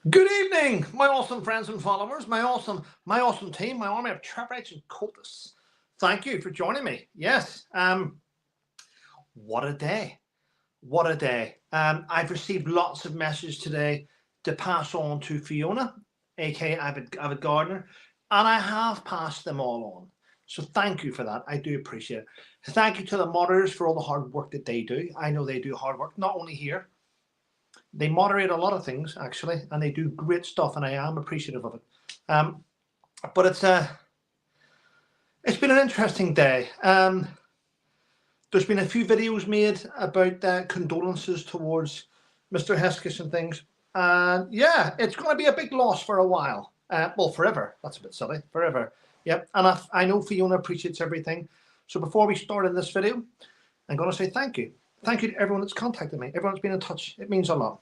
Good evening, my awesome friends and followers, my awesome team, my army of Trevorites and cultists. Thank you for joining me. Yes, what a day. What a day. I've received lots of messages today to pass on to Fiona, aka Avid Gardener, and I have passed them all on. So thank you for that. I do appreciate it. Thank you to the moderators for all the hard work that they do. I know they do hard work, not only here. They moderate a lot of things, actually, and they do great stuff, and I am appreciative of it. But it's been an interesting day. There's been a few videos made about condolences towards Mr. Hesketh and things. And yeah, it's going to be a big loss for a while. Well, forever. That's a bit silly. Forever. Yep. And I know Fiona appreciates everything. So before we start in this video, I'm going to say thank you. Thank you to everyone that's contacted me. Everyone's been in touch. It means a lot.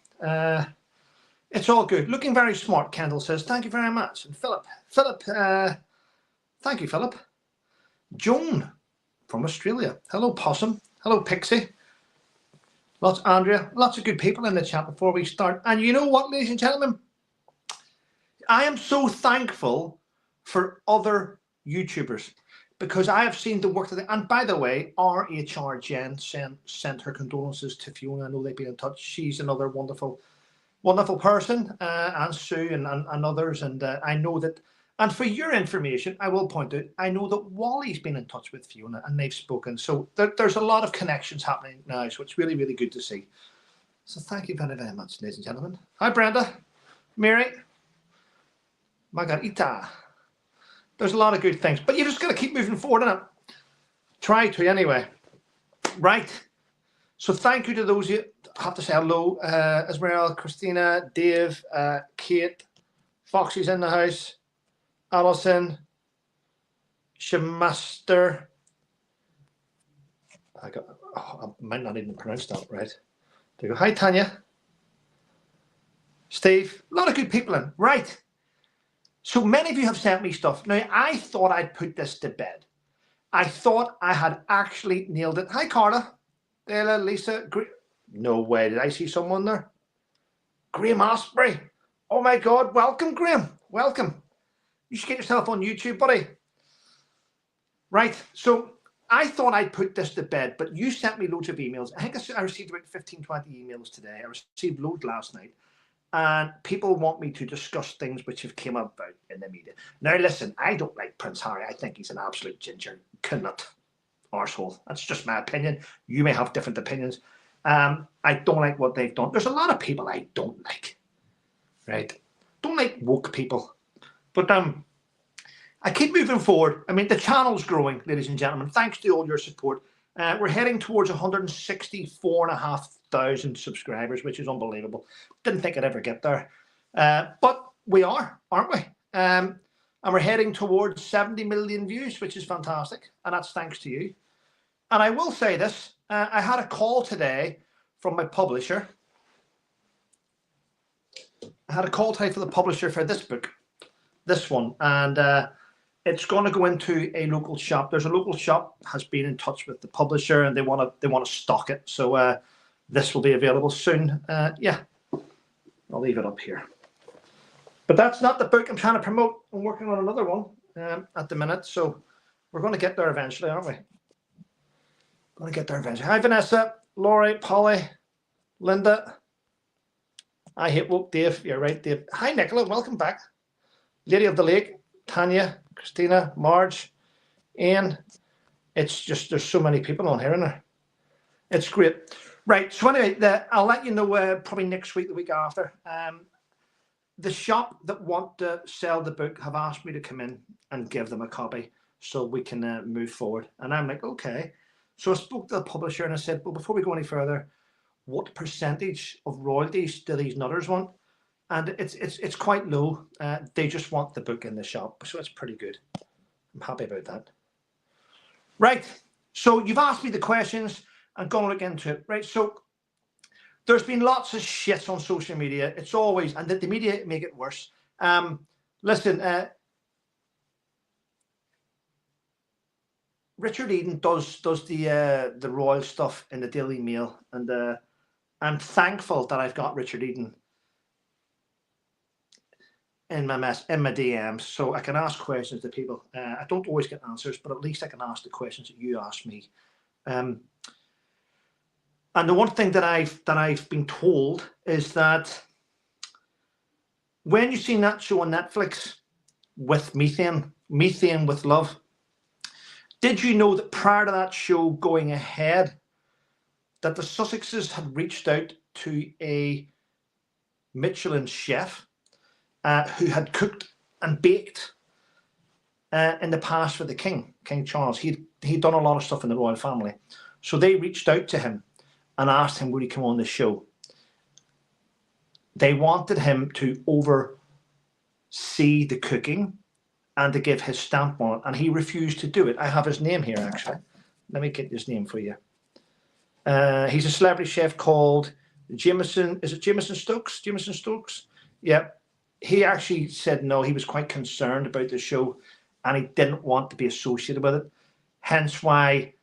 It's all good. Looking very smart, Kendall says. Thank you very much. And Philip, thank you, Philip. Joan from Australia. Hello, Possum. Hello, Pixie. Andrea. Lots of good people in the chat before we start. And you know what, ladies and gentlemen? I am so thankful for other YouTubers because I have seen the work that they, and by the way, our HR Jen sent her condolences to Fiona. I know they've been in touch. She's another wonderful person, and Sue and others. And I know that, and for your information, I will point out, I know that Wally's been in touch with Fiona and they've spoken. So there's a lot of connections happening now. So it's really, really good to see. So thank you very, very much, ladies and gentlemen. Hi, Brenda, Mary, Margarita. There's a lot of good things, but you just got to keep moving forward, innit? Try to anyway. Right. So thank you to those you have to say hello. Esmeralda, Christina, Dave, Kate, Foxy's in the house, Alison, Shemaster. I might not even pronounce that right. There you go. Hi, Tanya. Steve. A lot of good people in. Right. So many of you have sent me stuff. Now, I thought I'd put this to bed. I thought I had actually nailed it. Hi, Carla. Dela, Lisa. No way. Did I see someone there? Graham Osprey. Oh, my God. Welcome, Graham. Welcome. You should get yourself on YouTube, buddy. Right. So I thought I'd put this to bed, but you sent me loads of emails. I think I received about 15, 20 emails today. I received loads last night. And people want me to discuss things which have come about in the media. Now, listen, I don't like Prince Harry. I think he's an absolute ginger nut arsehole. That's just my opinion. You may have different opinions. I don't like what they've done. There's a lot of people I don't like, right? Don't like woke people. But I keep moving forward. I mean, the channel's growing, ladies and gentlemen. Thanks to all your support. We're heading towards 164,500 subscribers, which is unbelievable. Didn't think I'd ever get there. But we are, aren't we? And we're heading towards 70 million views, which is fantastic. And that's thanks to you. And I will say this. I had a call today from my publisher. I had a call today for the publisher for this book, this one. And it's going to go into a local shop. There's a local shop has been in touch with the publisher, and they want to stock it. So this will be available soon. Yeah, I'll leave it up here. But that's not the book I'm trying to promote. I'm working on another one at the minute. So we're going to get there eventually, aren't we? Going to get there eventually. Hi, Vanessa, Laurie, Polly, Linda. I hate woke Dave. You're right, Dave. Hi, Nicola. Welcome back. Lady of the Lake, Tanya, Christina, Marge, Ian. It's just, there's so many people on here, isn't there? It's great. Right, so anyway, I'll let you know probably next week, the week after. The shop that want to sell the book have asked me to come in and give them a copy so we can move forward. And I'm like, okay. So I spoke to the publisher and I said, well, before we go any further, what percentage of royalties do these nutters want? And it's quite low. They just want the book in the shop. So it's pretty good. I'm happy about that. Right. So you've asked me the questions. I'm going to look into it. Right. So there's been lots of shit on social media. It's always, and the media make it worse. Listen, Richard Eden does the royal stuff in the Daily Mail. And I'm thankful that I've got Richard Eden in my DMs, so I can ask questions to people. I don't always get answers, but at least I can ask the questions that you ask me. And the one thing that I've been told is that when you've seen that show on Netflix with Methane with Love, did you know that prior to that show going ahead, that the Sussexes had reached out to a Michelin chef who had cooked and baked in the past for the King Charles? He'd done a lot of stuff in the royal family. So they reached out to him and asked him, would he come on the show? They wanted him to oversee the cooking and to give his stamp on it, and he refused to do it. I have his name here, actually. Let me get his name for you. He's a celebrity chef called Jameson. Is it Jameson Stokes? Jameson Stokes? Yeah. He actually said no. He was quite concerned about the show, and he didn't want to be associated with it. Hence why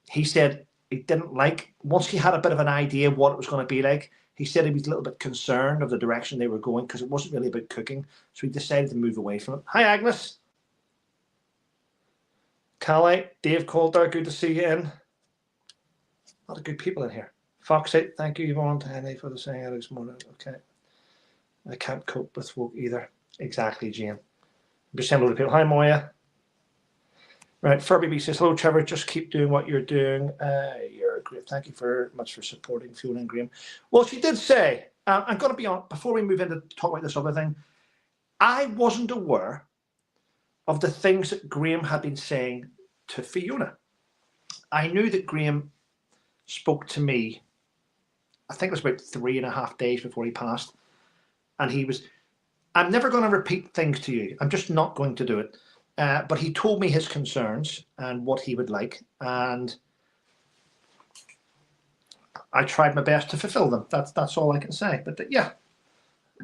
he said he didn't like, once he had a bit of an idea what it was going to be like, he said he was a little bit concerned of the direction they were going because it wasn't really about cooking. So he decided to move away from it. Hi, Agnes. Callie, Dave Coulter, good to see you in. A lot of good people in here. Foxy, thank you, Yvonne, to Henry for the saying out this morning. Okay. I can't cope with woke either. Exactly, Jane. I'm just saying a load of people. Hi, Moya. Right, Furby B says, hello, Trevor. Just keep doing what you're doing. You're great. Thank you very much for supporting Fiona and Graham. Well, she did say, I'm going to be on, before we move into talk about this other thing, I wasn't aware of the things that Graham had been saying to Fiona. I knew that Graham spoke to me, I think it was about 3.5 days before he passed. And he was, I'm never going to repeat things to you. I'm just not going to do it. But he told me his concerns and what he would like. And I tried my best to fulfill them. That's all I can say. But yeah,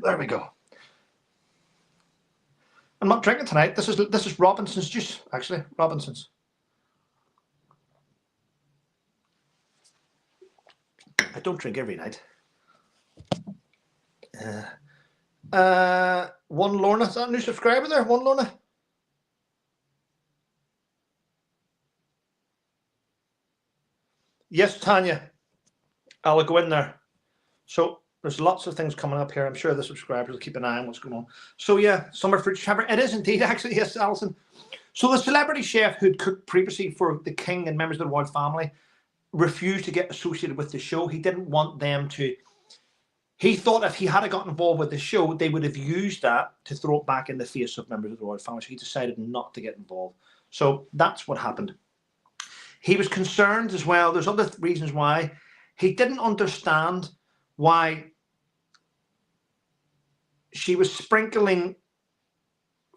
there we go. I'm not drinking tonight. This is Robinson's juice, actually. Robinson's. I don't drink every night. One Lorna, is that a new subscriber there? One Lorna. Yes, Tanya. I'll go in there. So there's lots of things coming up here. I'm sure the subscribers will keep an eye on what's going on. So yeah, Summer Fruit Chamber. It is indeed, actually, yes, Alison. So the celebrity chef who'd cooked previously for the King and members of the royal family refused to get associated with the show. He didn't want them to. He thought if he had got involved with the show, they would have used that to throw it back in the face of members of the royal family. So he decided not to get involved. So that's what happened. He was concerned as well. There's other reasons why. He didn't understand why she was sprinkling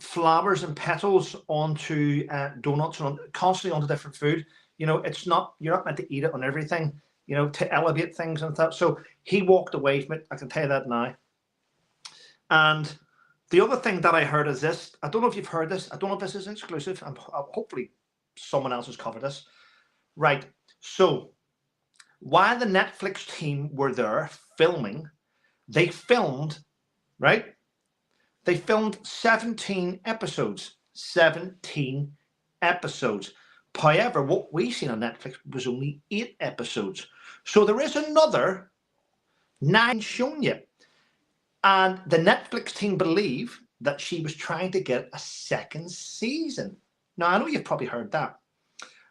flowers and petals onto donuts and constantly onto different food. You know, it's not, you're not meant to eat it on everything, you know, to elevate things and that. So he walked away from it. I can tell you that now. And the other thing that I heard is this. I don't know if you've heard this. I don't know if this is exclusive. Hopefully someone else has covered this. Right. So while the Netflix team were there filming, they filmed, right? They filmed 17 episodes. 17 episodes. However, what we've seen on Netflix was only 8 episodes. So there is another 9 shown yet. And the Netflix team believe that she was trying to get a second season. Now, I know you've probably heard that.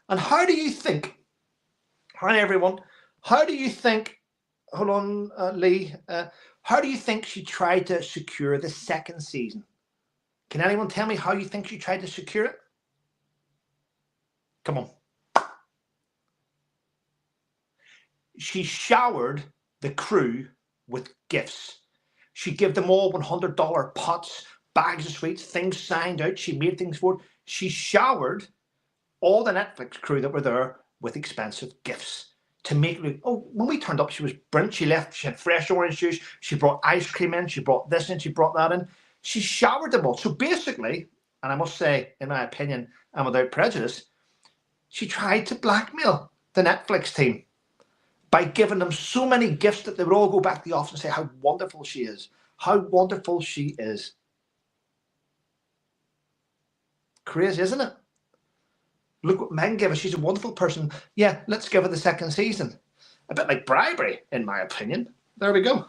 And how do you think, hi everyone, how do you think, hold on, Lee, how do you think she tried to secure the second season? Can anyone tell me how you think she tried to secure it? Come on. She showered the crew with gifts. She gave them all $100 pots, bags of sweets, things signed out. She made things for it. She showered all the Netflix crew that were there with expensive gifts to make it. Oh, when we turned up, she was brilliant. She had fresh orange juice. She brought ice cream in. She brought this in. She brought that in. She showered them all. So basically, and I must say, in my opinion, and without prejudice, she tried to blackmail the Netflix team by giving them so many gifts that they would all go back to the office and say how wonderful she is. How wonderful she is. Crazy, isn't it? Look what Megan gave us. She's a wonderful person. Yeah, let's give her the second season. A bit like bribery, in my opinion. There we go.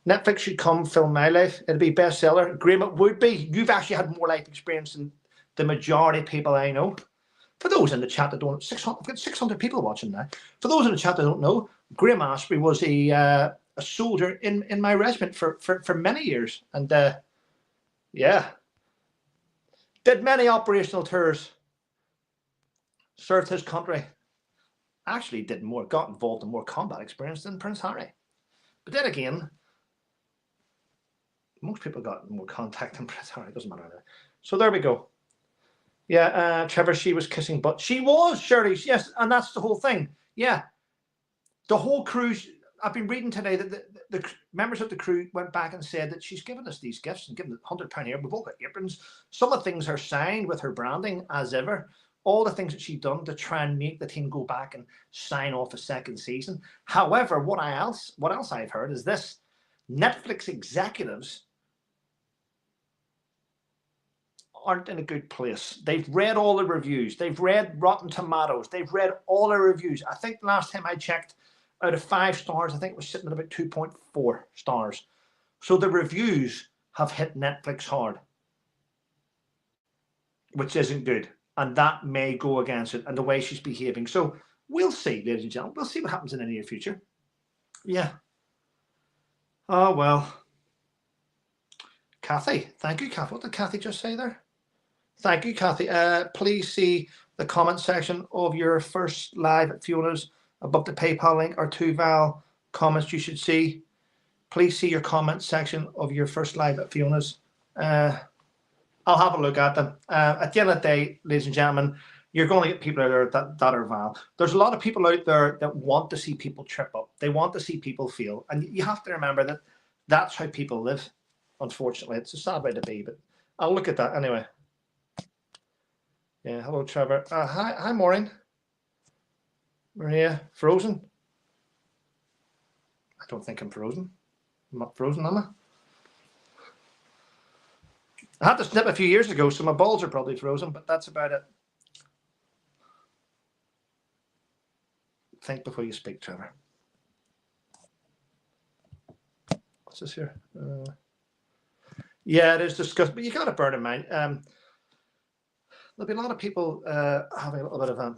Netflix should come film my life. It'll be bestseller. Graham, it would be. You've actually had more life experience than the majority of people I know. For those in the chat that don't, 600, I've got 600 people watching now. For those in the chat that don't know, Graham Ashby was a soldier in my regiment for many years. And yeah, did many operational tours. Served his country. Actually did more, got involved in more combat experience than Prince Harry. But then again, most people got more contact than Prince Harry. It doesn't matter now. So there we go. Yeah, Trevor, she was kissing butt. She was, Shirley, yes, and that's the whole thing. Yeah, the whole crew. I've been reading today that the members of the crew went back and said that she's given us these gifts and given us £100 here. We've all got aprons. Some of the things are signed with her branding as ever. All the things that she's done to try and make the team go back and sign off a second season. However, what else I've heard is this: Netflix executives aren't in a good place. They've read all the reviews. They've read Rotten Tomatoes. They've read all the reviews. I think the last time I checked, out of 5 stars, I think it was sitting at about 2.4 stars. So the reviews have hit Netflix hard, which isn't good. And that may go against it and the way she's behaving. So we'll see, ladies and gentlemen. We'll see what happens in the near future. Yeah. Oh, well. Kathy. Thank you, Kathy. What did Kathy just say there? Thank you, Kathy. Please see the comment section of your first live at Fiona's above the PayPal link or 2 Val comments you should see. Please see your comment section of your first live at Fiona's. I'll have a look at them. At the end of the day, ladies and gentlemen, you're going to get people out there that are Val. There's a lot of people out there that want to see people trip up. They want to see people fail. And you have to remember that that's how people live, unfortunately. It's a sad way to be, but I'll look at that anyway. Yeah, hello, Trevor. Hi, Maureen. Maria, frozen? I don't think I'm frozen. I'm not frozen, am I? I had to snip a few years ago, so my balls are probably frozen, but that's about it. Think before you speak, Trevor. What's this here? Yeah, it is disgusting, but you got to bear in mind. There'll be a lot of people having a little bit of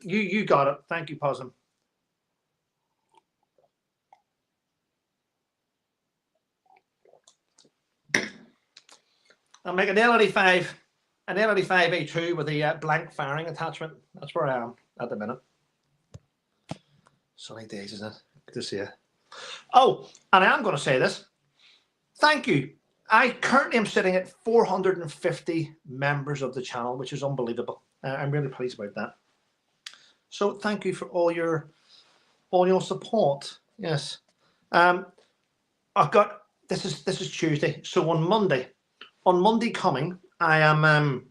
you got it. Thank you, Possum. I'll make an L85 A2 with a blank firing attachment. That's where I am at the minute. Sunny days, isn't it? Good to see you. Oh, and I am going to say this. Thank you. I currently am sitting at 450 members of the channel, which is unbelievable. I'm really pleased about that. So thank you for all your support. Yes. I've got this is Tuesday. So on Monday coming, I am on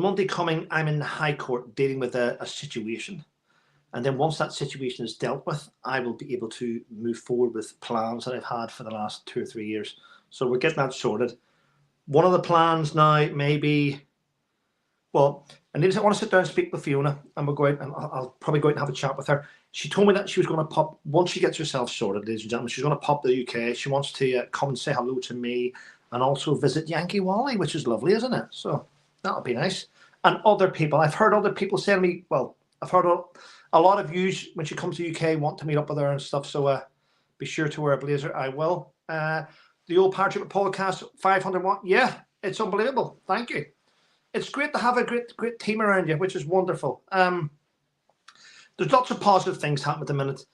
Monday coming, I'm in the High Court dealing with a situation. And then once that situation is dealt with, I will be able to move forward with plans that I've had for the last 2 or 3 years. So we're getting that sorted. One of the plans now may be, well, I want to sit down and speak with Fiona, and we'll go out and I'll probably go out and have a chat with her. She told me that she was going to pop, once she gets herself sorted, ladies and gentlemen, she's going to pop to the UK. She wants to come and say hello to me and also visit Yankee Wally, which is lovely, isn't it? So that'll be nice. And other people, I've heard other people saying to me, well, I've heard a lot of you, when she comes to the UK, want to meet up with her and stuff. So be sure to wear a blazer. I will. The old Parachute podcast, 501. Yeah, it's unbelievable. Thank you. It's great to have a great team around you, which is wonderful. There's lots of positive things happening at the minute.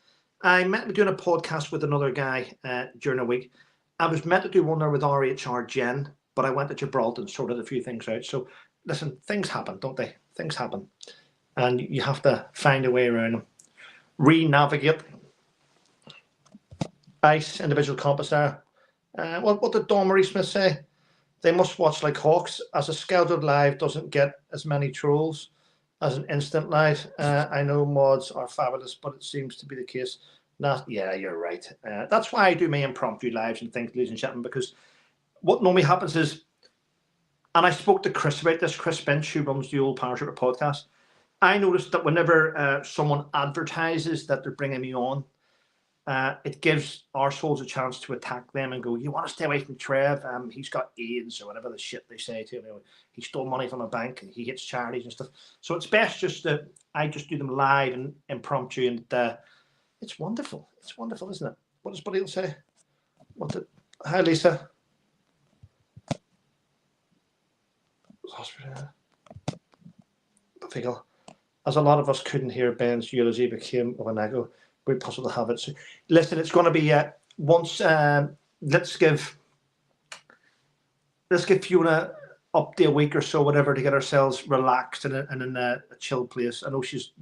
I meant to be doing a podcast with another guy during a week. I was meant to do one there with RHR Jen, but I went to Gibraltar and sorted a few things out. So listen, things happen, don't they? Things happen. And you have to find a way around them. Re-navigate. Ice, individual compass there. What did Dawn Marie Smith say? They must watch like hawks, as a scheduled live doesn't get as many trolls as an instant live. I know mods are fabulous, but it seems to be the case. Yeah, you're right. That's why I do my impromptu lives and things, ladies and gentlemen, because what normally happens is And I spoke to Chris about this, Chris Bench, who runs the Old Paratrooper podcast. I noticed that whenever someone advertises that they're bringing me on, it gives arseholes a chance to attack them and go, you want to stay away from Trev? He's got AIDS or whatever the shit they say to him. He stole money from a bank and he hits charities and stuff. So it's best just that I just do them live and impromptu, and it's wonderful. It's wonderful, isn't it? What does Buddy say? Hi, Lisa. As a lot of us couldn't hear Ben's eulogy became of an echo, we're possible to have it. So, listen, it's going to be once. Let's give Fiona up to a week or so, whatever, to get ourselves relaxed and in a chill place. I know she's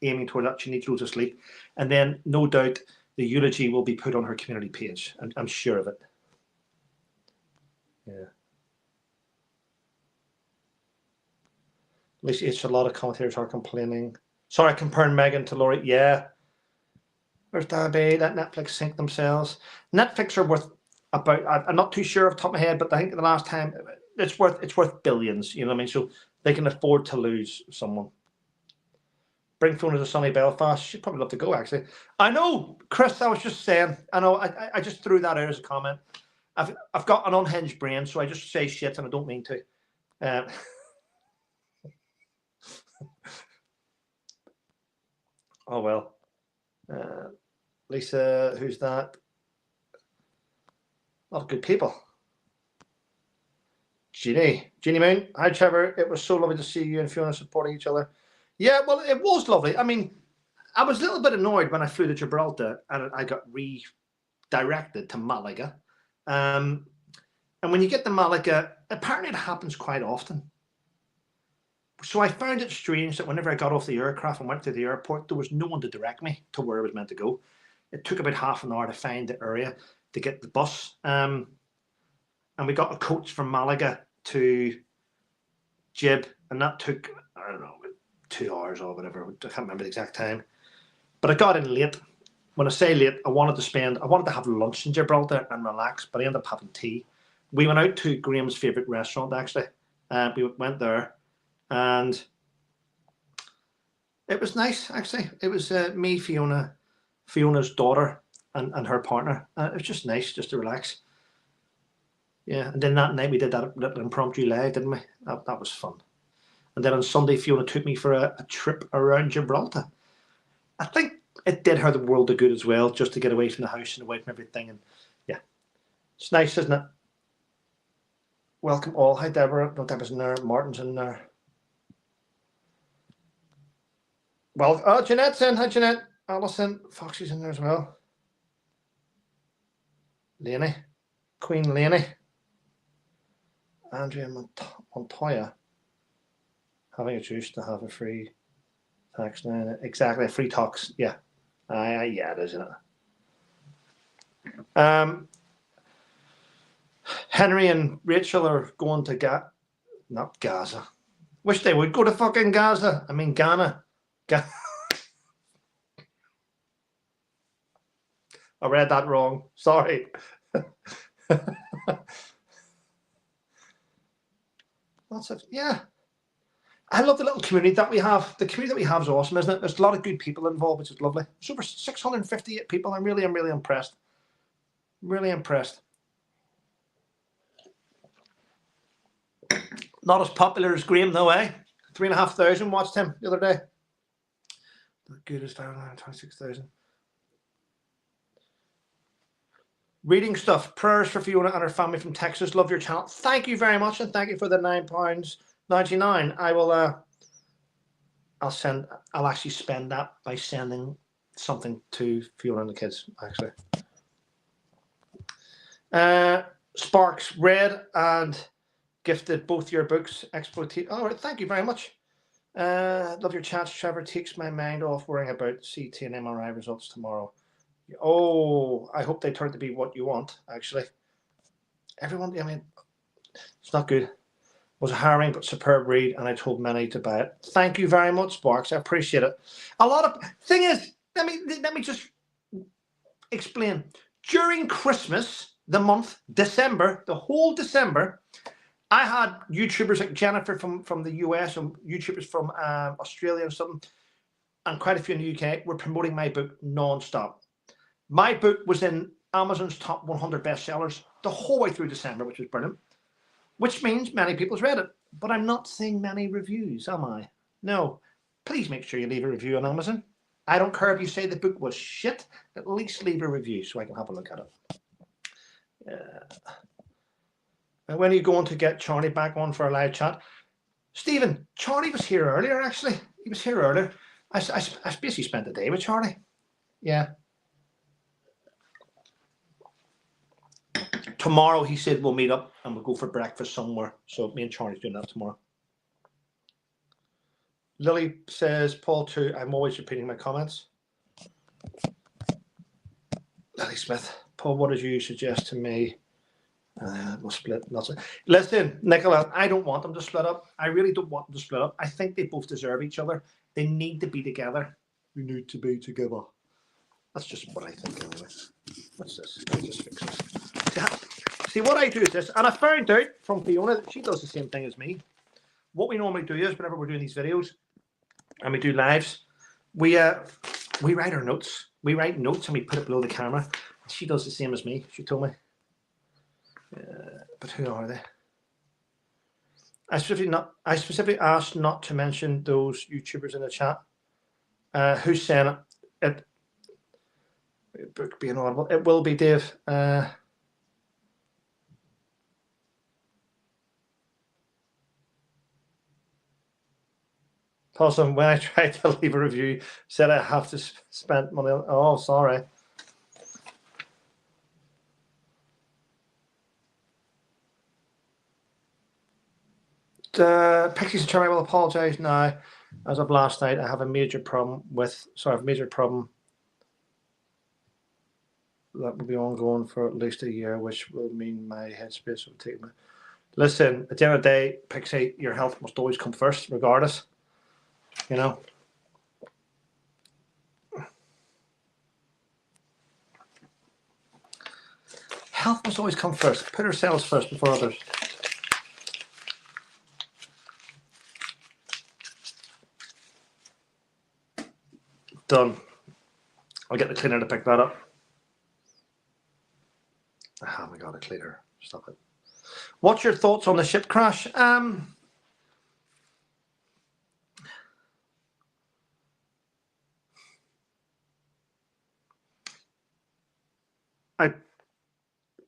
aiming toward that. She needs loads of sleep, and then no doubt the eulogy will be put on her community page. I'm sure of it. Yeah. At least it's a lot of commentators are complaining. Sorry, comparing Megan to Laurie. Yeah. Where's Dabby? Let Netflix sink themselves. Netflix are worth about, I'm not too sure off the top of my head, but I think the last time it's worth billions, you know what I mean? So they can afford to lose someone. Bring Fiona to sunny Belfast. She'd probably love to go, actually. I know, Chris, I was just saying, I know, I just threw that out as a comment. I've got an unhinged brain, so I just say shit and I don't mean to. Oh, well. Lisa, who's that? A lot of good people. Jeannie Moon. Hi, Trevor. It was so lovely to see you and Fiona supporting each other. Yeah, well, it was lovely. I mean, I was a little bit annoyed when I flew to Gibraltar and I got redirected to Malaga. And when you get to Malaga, apparently it happens quite often. So I found it strange that whenever I got off the aircraft and went to the airport, there was no one to direct me to where I was meant to go. It took about half an hour to find the area to get the bus. And we got a coach from Malaga to Gib, and that took, I don't know, 2 hours or whatever. I can't remember the exact time. But I got in late. When I say late, I wanted to have lunch in Gibraltar and relax, but I ended up having tea. We went out to Graham's favourite restaurant, actually. We went there. And it was nice, actually. It was me, Fiona's daughter, and her partner. It was just nice, just to relax. Yeah, and then that night we did that little impromptu leg, didn't we? That was fun. And then on Sunday, Fiona took me for a trip around Gibraltar. I think it did her the world of good as well, just to get away from the house and away from everything. And yeah, it's nice, isn't it? Welcome all. Hi, Deborah. No, Deborah's in there. Martin's in there. Well, Jeanette's in. Hi, Jeanette. Alison. Foxy's in there as well. Laney. Queen Laney. Andrea Montoya. Having a juice to have a free tax now. Exactly, a free talks. Yeah. Yeah, it is, isn't it? Henry and Rachel are going to not Gaza. Wish they would go to fucking Gaza. I mean, Ghana. I read that wrong. Sorry. Lots of, yeah. I love the little community that we have. The community that we have is awesome, isn't it? There's a lot of good people involved, which is lovely. There's over 658 people. I'm really impressed. Really impressed. Not as popular as Graham, though, eh? 3,500 watched him the other day. The good is down 26,000. Reading stuff. Prayers for Fiona and her family from Texas. Love your channel. Thank you very much, and thank you for the £9.99. I will. I'll actually spend that by sending something to Fiona and the kids. Actually, Sparks read and gifted both your books. Exploitation. All right, thank you very much. Love your chats. Trevor takes my mind off worrying about CT and MRI results tomorrow. Oh, I hope they turn out to be what you want, actually. Everyone, I mean, it's not good. It was a harrowing but superb read, and I told many to buy it. Thank you very much, Sparks. I appreciate it. A lot of thing is, let me just explain. During Christmas, the month December, the whole December, I had YouTubers like Jennifer from the US and YouTubers from Australia and something, and quite a few in the UK were promoting my book non-stop. My book was in Amazon's top 100 bestsellers the whole way through December, which was brilliant, which means many people's read it. But I'm not seeing many reviews, am I? No. Please make sure you leave a review on Amazon. I don't care if you say the book was shit, at least leave a review so I can have a look at it. And when are you going to get Charlie back on for a live chat? Stephen, Charlie was here earlier, actually. He was here earlier. I basically spent the day with Charlie. Yeah. Tomorrow, he said, we'll meet up and we'll go for breakfast somewhere. So me and Charlie's doing that tomorrow. Lily says, Paul too, I'm always repeating my comments. Lily Smith, Paul, what did you suggest to me? We'll split. Listen, Nicola, I don't want them to split up. I really don't want them to split up. I think they both deserve each other. They need to be together. We need to be together. That's just what I think anyway. What's this? Let me just fix this. See, what I do is this, and I found out from Fiona that she does the same thing as me. What we normally do is whenever we're doing these videos and we do lives, we write our notes. We write notes and we put it below the camera. She does the same as me, she told me. But who are they? I specifically asked not to mention those YouTubers in the chat. Who's saying it? Book being audible. It will be Dave. Awesome. When I tried to leave a review, said I have to spend money on. Oh, sorry. Pixies and Charlie will apologise now. As of last night, I have a major problem with. Sorry, I have a major problem that will be ongoing for at least a year, which will mean my headspace will take me. Listen, at the end of the day, Pixie, your health must always come first, regardless. You know. Health must always come first. Put ourselves first before others. Done. I'll get the cleaner to pick that up. I haven't got a cleaner. Stop it. What's your thoughts on the ship crash?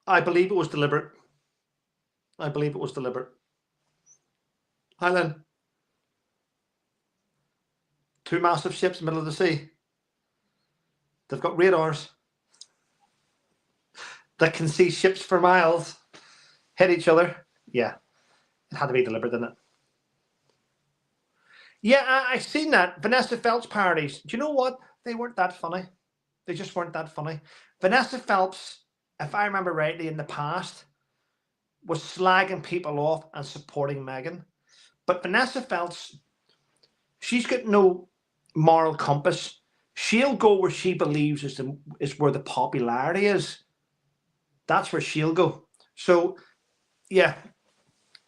I believe it was deliberate. I believe it was deliberate. Hi, Lynn. Two massive ships in the middle of the sea. They've got radars that can see ships for miles hit each other. Yeah, it had to be deliberate, didn't it? Yeah, I've seen that. Vanessa Phelps parodies. Do you know what? They weren't that funny. They just weren't that funny. Vanessa Phelps, if I remember rightly, in the past, was slagging people off and supporting Meghan. But Vanessa Phelps, she's got no moral compass. She'll go where she believes is where the popularity is. That's where she'll go. So, yeah.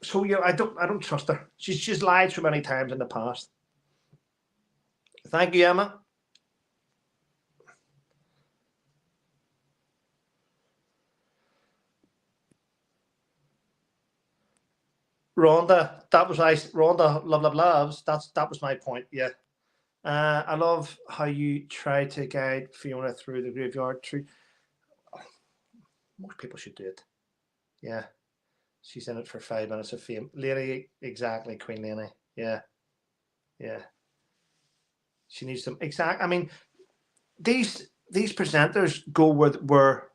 So yeah, I don't trust her. She's lied so many times in the past. Thank you, Emma. Rhonda, that was nice. Rhonda, loves. That was my point. Yeah. I love how you try to guide Fiona through the graveyard tree. Most people should do it. Yeah. She's in it for 5 minutes of fame. Lady, exactly, Queen Lady. Yeah. Yeah. She needs them. Exactly. I mean, these presenters go where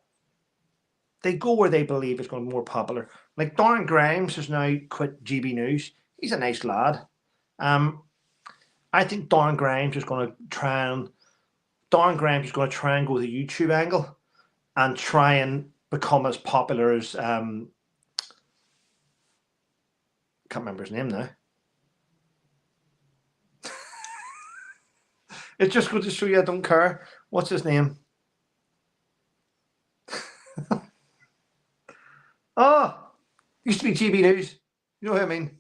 they go where they believe is going to be more popular. Like Darren Grimes has now quit GB News. He's a nice lad. I think Darren Grimes is going to try and go the YouTube angle and try and become as popular as can't remember his name now. It's just good to show you I don't care. What's his name? Oh, used to be GB News. You know what I mean?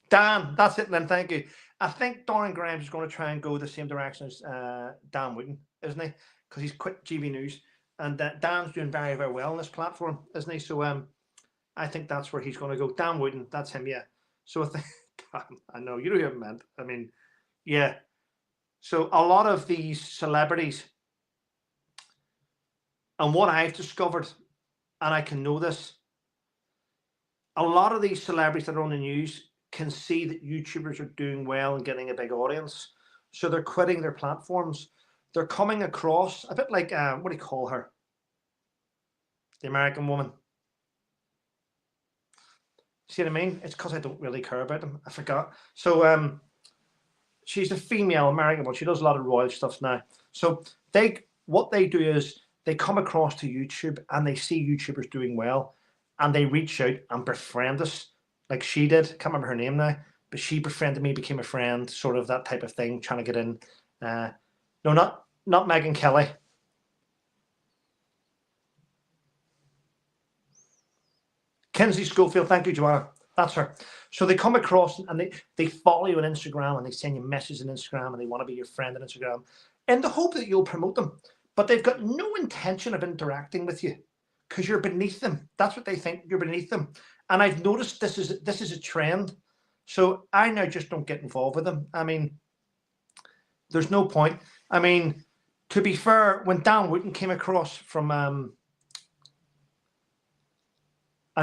Dan, that's it then. Thank you. I think Darren Grimes is going to try and go the same direction as Dan Wooten, isn't he? Because he's quit GB News, and Dan's doing very, very well on this platform, isn't he? So I think that's where he's going to go. Dan Wooten, that's him, yeah. So I think, I know you know what I meant. I mean, yeah. So a lot of these celebrities, and what I've discovered, and I can know this, a lot of these celebrities that are on the news can see that YouTubers are doing well and getting a big audience. So they're quitting their platforms. They're coming across a bit like, what do you call her? The American woman. See what I mean? It's because I don't really care about them. I forgot. So she's a female American one. She does a lot of royal stuff now. So what they do is they come across to YouTube and they see YouTubers doing well, and they reach out and befriend us, like she did. Can't remember her name now, but she befriended me, became a friend, sort of that type of thing, trying to get in. No, not Megyn Kelly. Kenzie Schofield, thank you, Joanna. That's her. So they come across and they follow you on Instagram, and they send you messages on Instagram, and they want to be your friend on Instagram in the hope that you'll promote them. But they've got no intention of interacting with you because you're beneath them. That's what they think. You're beneath them. And I've noticed this is a trend. So I now just don't get involved with them. I mean, there's no point. I mean, to be fair, when Dan Wooten came across from and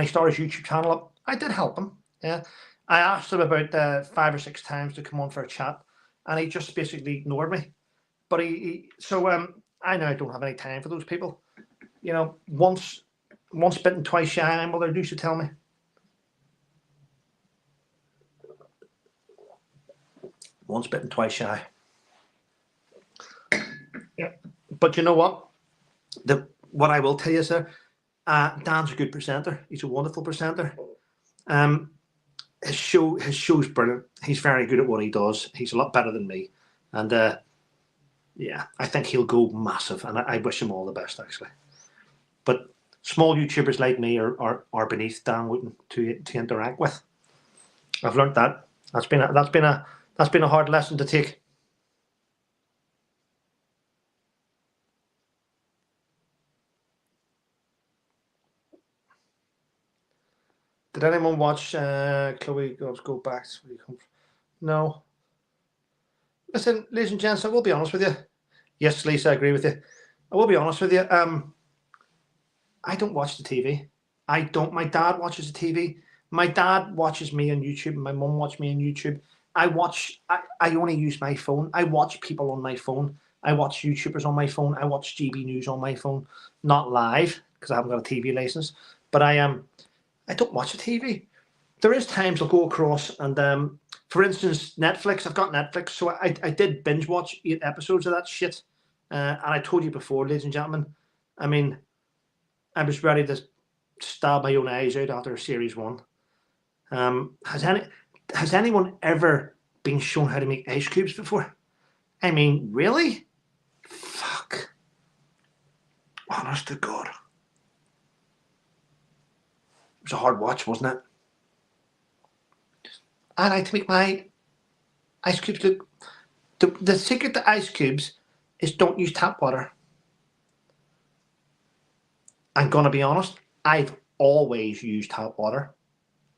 he started his YouTube channel up, I did help him. Yeah, I asked him about 5 or 6 times to come on for a chat, and he just basically ignored me. But I now don't have any time for those people. You know, once bitten, twice shy. My mother used to tell me. Once bitten, twice shy. Yeah, but you know what? What I will tell you, sir, Dan's a good presenter. He's a wonderful presenter. His show's brilliant. He's very good at what he does. He's a lot better than me, and yeah, I think he'll go massive, and I wish him all the best, actually. But small YouTubers like me are beneath Dan Wooten to interact with. I've learned that. That's been a hard lesson to take. Did anyone watch Chloe? Let's go back. No. Listen, ladies and gents, I will be honest with you. Yes, Lisa, I agree with you. I will be honest with you. I don't watch the TV. I don't. My dad watches the TV. My dad watches me on YouTube. My mum watches me on YouTube. I only use my phone. I watch people on my phone. I watch YouTubers on my phone. I watch GB News on my phone. Not live, because I haven't got a TV license. But I don't watch the TV. There is times I'll go across and, for instance, Netflix. I've got Netflix, so I did binge watch 8 episodes of that shit. And I told you before, ladies and gentlemen, I mean, I was ready to stab my own eyes out after series 1. Has anyone ever been shown how to make ice cubes before? I mean, really? Fuck. Honest to God. It was a hard watch, wasn't it? I like to make my ice cubes look... The secret to ice cubes is don't use tap water. I'm going to be honest, I've always used tap water.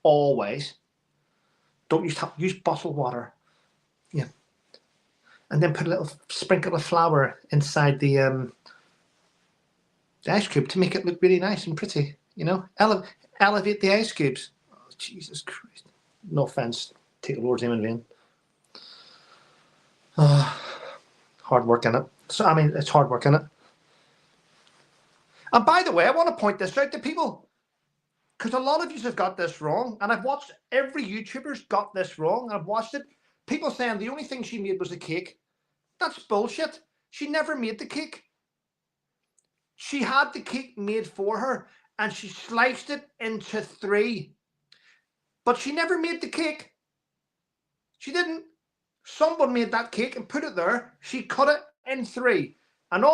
Always. Don't use bottled water. Yeah. And then put a little sprinkle of flour inside the ice cube to make it look really nice and pretty. You know, elevate the ice cubes. Oh, Jesus Christ. No offense. Take the Lord's name in vain. Hard work in it. So, I mean, it's hard work in it. And by the way, I want to point this out to people, because a lot of you have got this wrong, and I've watched every YouTuber's got this wrong. I've watched it. People saying the only thing she made was a cake. That's bullshit. She never made the cake. She had the cake made for her, and she sliced it into 3. But she never made the cake. She didn't. Someone made that cake and put it there. She cut it in 3. And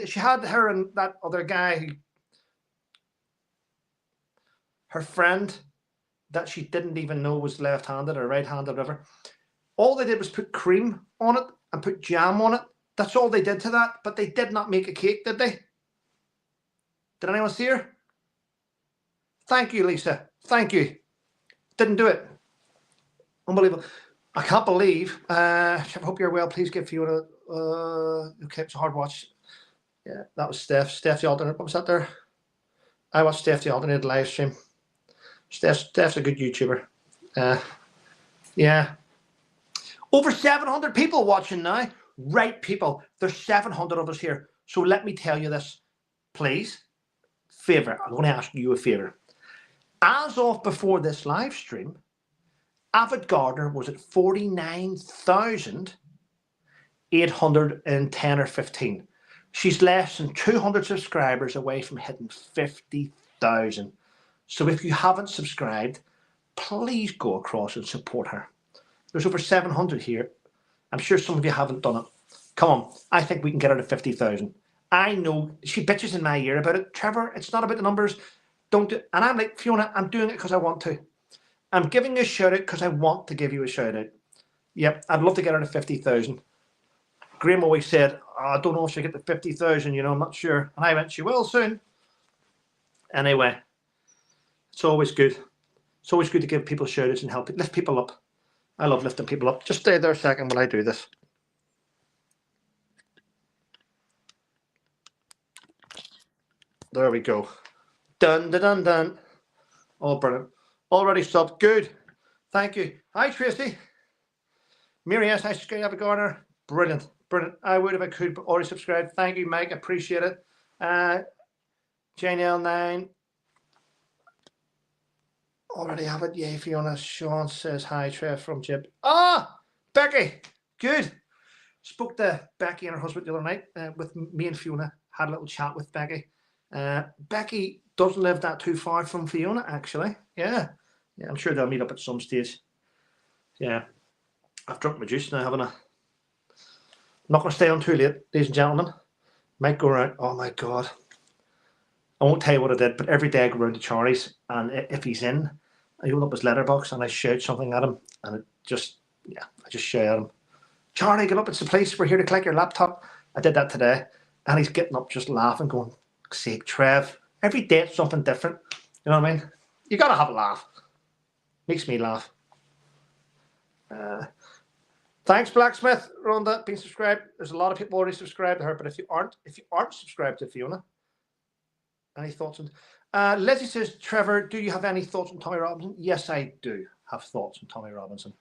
she had her and that other guy, her friend, that she didn't even know was left-handed or right-handed, whatever. All they did was put cream on it and put jam on it. That's all they did to that, but they did not make a cake, did they? Did anyone see her? Thank you, Lisa. Thank you. Didn't do it. Unbelievable. I can't believe. I hope you're well. Please give Fiona. Okay, it's a hard watch. Yeah, that was Steph. Steph the alternate. What was that there? I watched Steph the alternate live stream. Steph's a good YouTuber. Yeah. Over 700 people watching now. Right, people. There's 700 of us here. So let me tell you this. Please. Favour. I'm going to ask you a favour. As of before this live stream, Avid Gardner was at 49,810 or 15. She's less than 200 subscribers away from hitting 50,000. So if you haven't subscribed, please go across and support her. There's over 700 here. I'm sure some of you haven't done it. Come on, I think we can get her to 50,000. I know she bitches in my ear about it. Trevor, it's not about the numbers. Don't do it. And I'm like, Fiona, I'm doing it because I want to. I'm giving you a shout out because I want to give you a shout out. Yep, I'd love to get her to 50,000. Graham always said, oh, I don't know if she'll get to 50,000, you know, I'm not sure. And I went, she will soon. Anyway, it's always good. It's always good to give people shout outs and help lift people up. I love lifting people up. Just stay there a second while I do this. There we go. Dun, dun, dun, dun. Oh, brilliant. Already subbed. Good. Thank you. Hi, Tracy. Mary S. Hi, Sky Avid Garner. Brilliant. Brilliant. I would if I could, but already subscribed. Thank you, Mike. Appreciate it. Jane L9. Already have it. Yay, Fiona. Sean says hi, Trev from Jib. Ah, Becky. Good. Spoke to Becky and her husband the other night with me and Fiona. Had a little chat with Becky. Becky doesn't live that too far from Fiona, actually. Yeah. Yeah, I'm sure they'll meet up at some stage. Yeah. I've drunk my juice now, haven't I? I'm not going to stay on too late, ladies and gentlemen. Might go around. Oh, my God. I won't tell you what I did, but every day I go around to Charlie's, and if he's in, I open up his letterbox and I shout something at him, and it just, yeah, I just shout at him. Charlie, get up, it's the place, we're here to collect your laptop. I did that today, and he's getting up just laughing, going, sake, Trev, every day it's something different. You know what I mean? You got to have a laugh. Makes me laugh. Thanks, Blacksmith, Rhonda, being subscribed. There's a lot of people already subscribed to her, but if you aren't subscribed to Fiona, any thoughts on? Leslie says, Trevor, do you have any thoughts on Tommy Robinson? Yes, I do have thoughts on Tommy Robinson.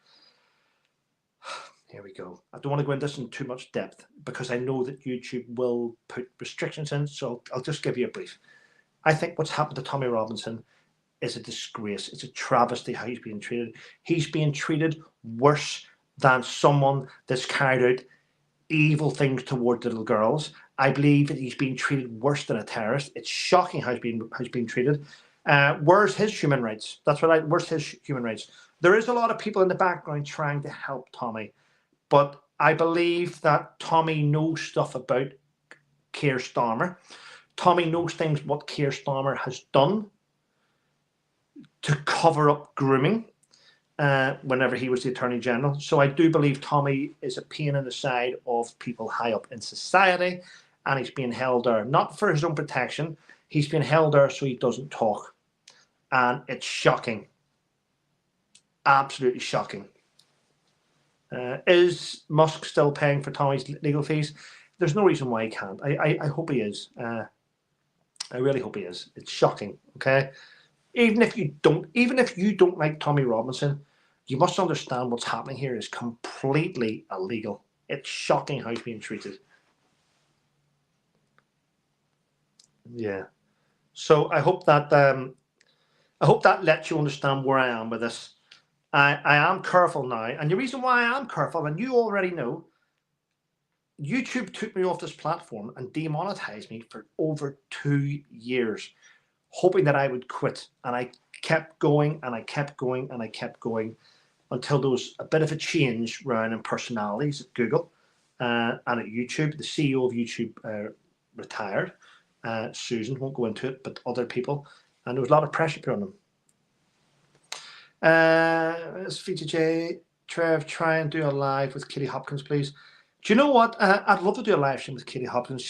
Here we go. I don't want to go into this in too much depth because I know that YouTube will put restrictions in, so I'll just give you a brief. I think what's happened to Tommy Robinson is a disgrace. It's a travesty how he's being treated. He's being treated worse than someone that's carried out evil things toward little girls. I believe that he's being treated worse than a terrorist. It's shocking how he's being treated. Where's his human rights? Where's his human rights? There is a lot of people in the background trying to help Tommy, but I believe that Tommy knows stuff about Keir Starmer. Tommy knows things what Keir Starmer has done to cover up grooming whenever he was the Attorney General. So I do believe Tommy is a pain in the side of people high up in society, and he's being held there, not for his own protection, he's being held there so he doesn't talk. And it's shocking. Absolutely shocking. Is Musk still paying for Tommy's legal fees? There's no reason why he can't. I hope he is. I really hope he is. It's shocking, okay? Even if you don't like Tommy Robinson, you must understand what's happening here is completely illegal. It's shocking how he's being treated. Yeah. So I hope that lets you understand where I am with this. I am careful now, and the reason why I am careful, and you already know, YouTube took me off this platform and demonetized me for over 2 years, hoping that I would quit. And I kept going, and I kept going, and I kept going until there was a bit of a change around in personalities at Google and at YouTube. The CEO of YouTube retired. Susan, won't go into it, but other people. And there was a lot of pressure put on them. It's Feature J. Trev, try and do a live with Katie Hopkins, please. Do you know what? I'd love to do a live stream with Katie Hopkins.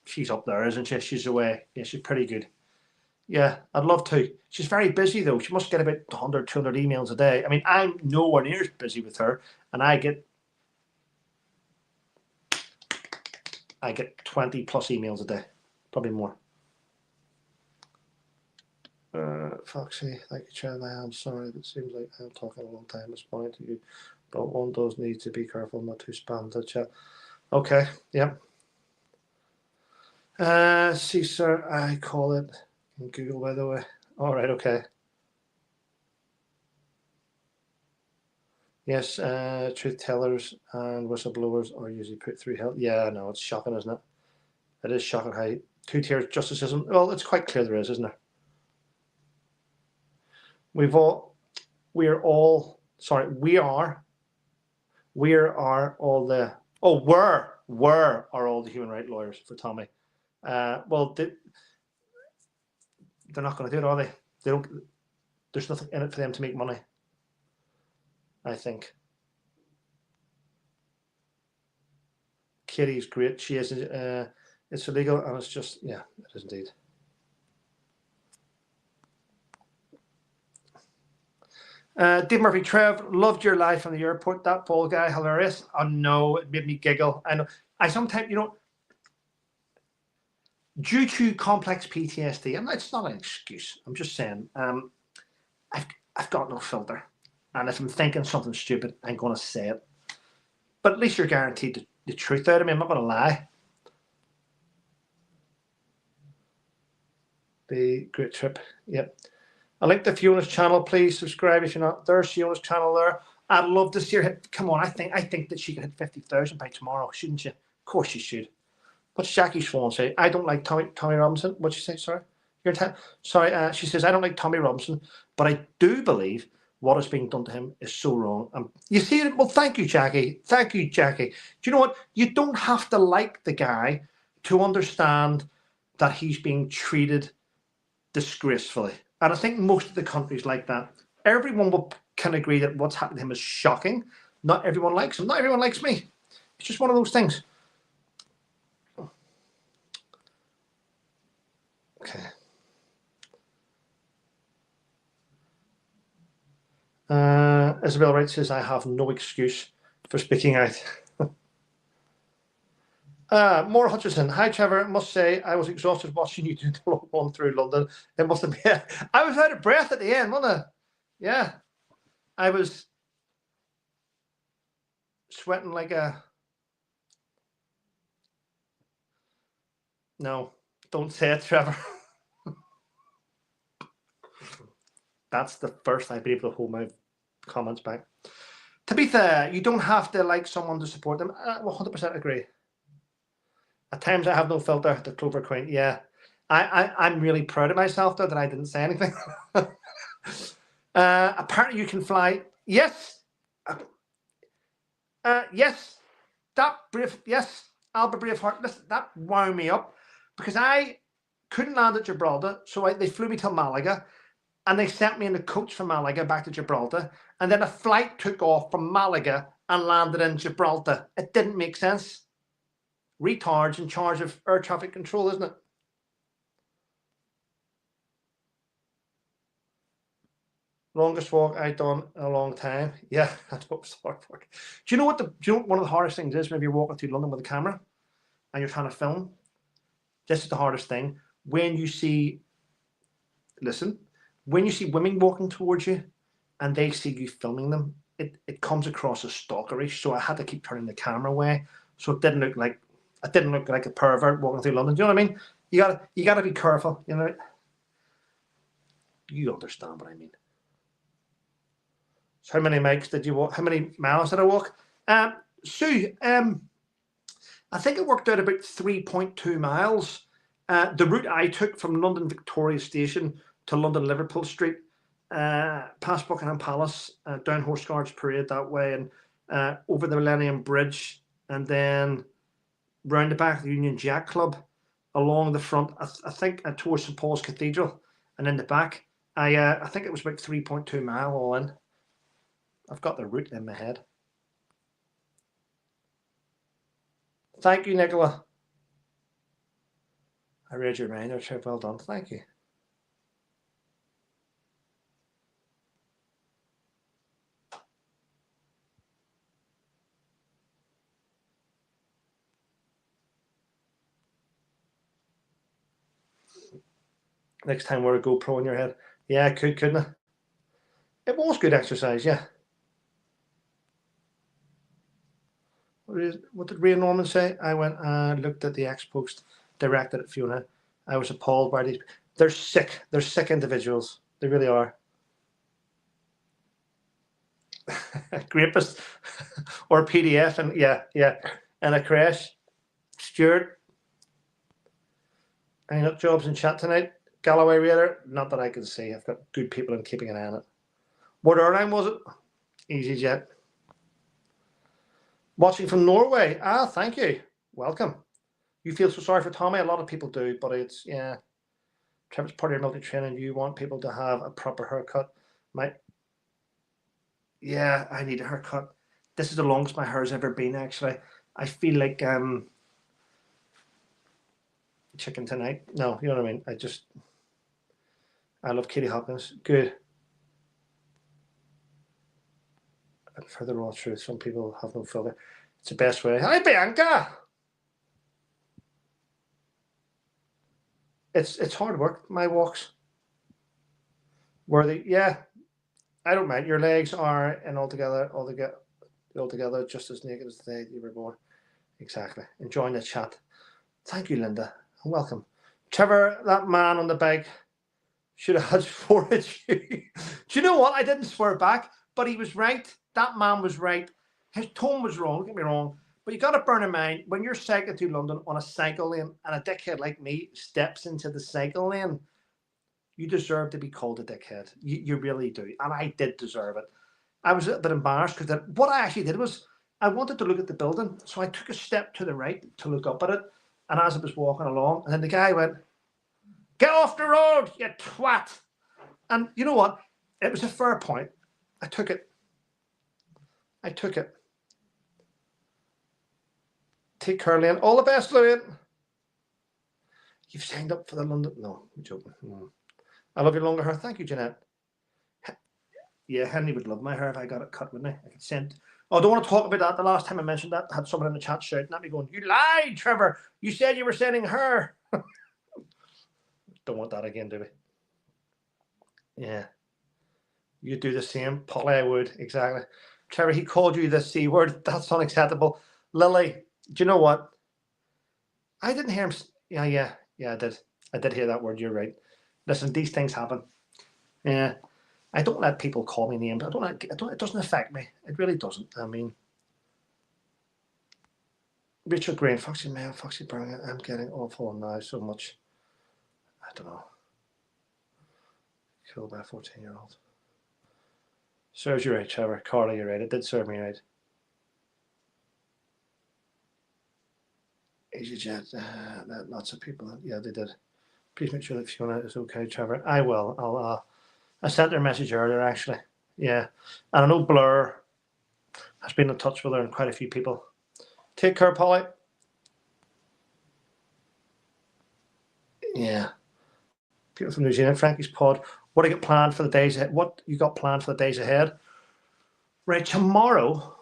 She's up there, isn't she? She's away. Yeah, she's pretty good. Yeah, I'd love to. She's very busy, though. She must get about 100, 200 emails a day. I mean, I'm nowhere near as busy with her, and I get 20 plus emails a day, probably more. Foxy, thank you, Trev. I'm sorry. It seems like I'm talking a long time responding to you, but one does need to be careful not to spam the chat. Okay, yeah. See, sir, I call it in Google, by the way. All right, okay. Yes, truth tellers and whistleblowers are usually put through hell. Yeah, no, it's shocking, isn't it? It is shocking how two-tier justicism. Well, it's quite clear there is, isn't there? We are all the human rights lawyers for Tommy. Well, they're not going to do it, are they? They don't. There's nothing in it for them to make money, I think. Katie's great. She is. It's illegal, and it's just, yeah, it is indeed. Dave Murphy, Trev, loved your live from the airport. That ball guy, hilarious. Oh no, it made me giggle. I know. I sometimes, due to complex PTSD, and it's not an excuse. I'm just saying, I've got no filter, and if I'm thinking something stupid, I'm going to say it. But at least you're guaranteed the truth out of me. I'm not going to lie. The great trip. Yep. I like the Fiona's channel. Please subscribe if you're not. There's Fiona's channel there. I'd love to see her hit. Come on, I think that she could hit 50,000 by tomorrow, shouldn't she? Of course she should. What's Jackie Swan say? I don't like Tommy Robinson. What'd you say? Sorry, sorry. She says I don't like Tommy Robinson, but I do believe what is being done to him is so wrong. You see it? Well, thank you, Jackie. Thank you, Jackie. Do you know what? You don't have to like the guy to understand that he's being treated disgracefully. And I think most of the countries like that. Everyone can agree that what's happened to him is shocking. Not everyone likes him. Not everyone likes me. It's just one of those things. Okay. Isabel Wright says, I have no excuse for speaking out. Maura Hutchison. Hi, Trevor. I must say, I was exhausted watching you do the long one through London. It must have been. I was out of breath at the end, wasn't I? Yeah. I was sweating like a. No, don't say it, Trevor. That's the first I've been able to hold my comments back. Tabitha, you don't have to like someone to support them. 100% agree. At times I have no filter. The Clover Queen. Yeah. I'm really proud of myself, though, that I didn't say anything. Apparently you can fly. Yes. Yes. Yes. Albert Braveheart. Listen, that wound me up because I couldn't land at Gibraltar. So they flew me to Malaga and they sent me in a coach from Malaga back to Gibraltar. And then a flight took off from Malaga and landed in Gibraltar. It didn't make sense. Retards in charge of air traffic control, isn't it? Longest walk I've done in a long time. Yeah, I know it's hard work. Do you know what one of the hardest things is when you're walking through London with a camera and you're trying to film? This is the hardest thing. When you see women walking towards you and they see you filming them, it comes across as stalkerish. So I had to keep turning the camera away so it didn't look like a pervert walking through London. Do you know what I mean? You gotta be careful. You know. You understand what I mean. So how many miles did you walk? How many miles did I walk? Sue, I think it worked out about 3.2 miles. The route I took from London Victoria Station to London Liverpool Street, past Buckingham Palace, down Horse Guards Parade that way, and over the Millennium Bridge, and then round the back of the Union Jack Club, along the front, I think towards St Paul's Cathedral, and in the back. I think it was about 3.2 mile all in. I've got the route in my head. Thank you, Nicola. I read your mind there, Trev. Well done. Thank you. Next time wear a GoPro in your head. Yeah, I could, couldn't I? It was good exercise, yeah. What did Ray Norman say? I went and looked at the X post directed at Fiona. I was appalled by these. They're sick. They're sick individuals. They really are. Grapist or PDF, and yeah, and a crash. Stuart, any nut jobs in chat tonight? Galloway Raider, not that I can see. I've got good people and keeping an eye on it. What airline was it? EasyJet. Watching from Norway. Ah, thank you. Welcome. You feel so sorry for Tommy? A lot of people do, but it's, yeah. Trevor's part of your multi training. You want people to have a proper haircut. Yeah, I need a haircut. This is the longest my hair's ever been, actually. I feel like chicken tonight. No, you know what I mean? I love Katie Hopkins. Good. And for the raw truth, some people have no filter. It's the best way. Hi, Bianca! It's hard work, my walks. Yeah, I don't mind. Your legs are in altogether just as naked as the day you were born. Exactly. Enjoying the chat. Thank you, Linda. And welcome. Trevor, that man on the bike should have had forage. Do you know what? I didn't swear back, but he was right. That man was right. His tone was wrong, don't get me wrong. But you got to bear in mind, when you're cycling through London on a cycle lane and a dickhead like me steps into the cycle lane, you deserve to be called a dickhead. You really do. And I did deserve it. I was a bit embarrassed because what I actually did was I wanted to look at the building. So I took a step to the right to look up at it. And as I was walking along, and then the guy went, "Get off the road, you twat." And you know what? It was a fair point. I took it. Take care, Lane. All the best, Lane. You've signed up for the London. No, I'm joking. I love your longer hair. Thank you, Jeanette. Yeah, Henry would love my hair if I got it cut, wouldn't I? I could send. Oh, I don't want to talk about that. The last time I mentioned that, I had someone in the chat shouting at me going, "You lied, Trevor. You said you were sending her." Don't want that again, do we? Yeah. You do the same. Polly, I would. Exactly. Trevor, he called you the C word. That's unacceptable. Lily, do you know what? I didn't hear him. Yeah, I did. I did hear that word. You're right. Listen, these things happen. Yeah. I don't let people call me names. It doesn't affect me. It really doesn't. I mean, Richard Green, Foxy Male, Foxy Brown. I'm getting awful now so much. I don't know. Killed by a 14-year-old. Serves you right, Trevor. Carly, you're right. It did serve me right. EasyJet, lots of people. Yeah, they did. Please make sure that Fiona is okay, Trevor. I will. I sent her a message earlier, actually. Yeah. And I know Blur has been in touch with her and quite a few people. Take care, Polly. Yeah. People from New Zealand. Frankie's Pod. What do you got planned for the days ahead? What you got planned for the days ahead? Right, tomorrow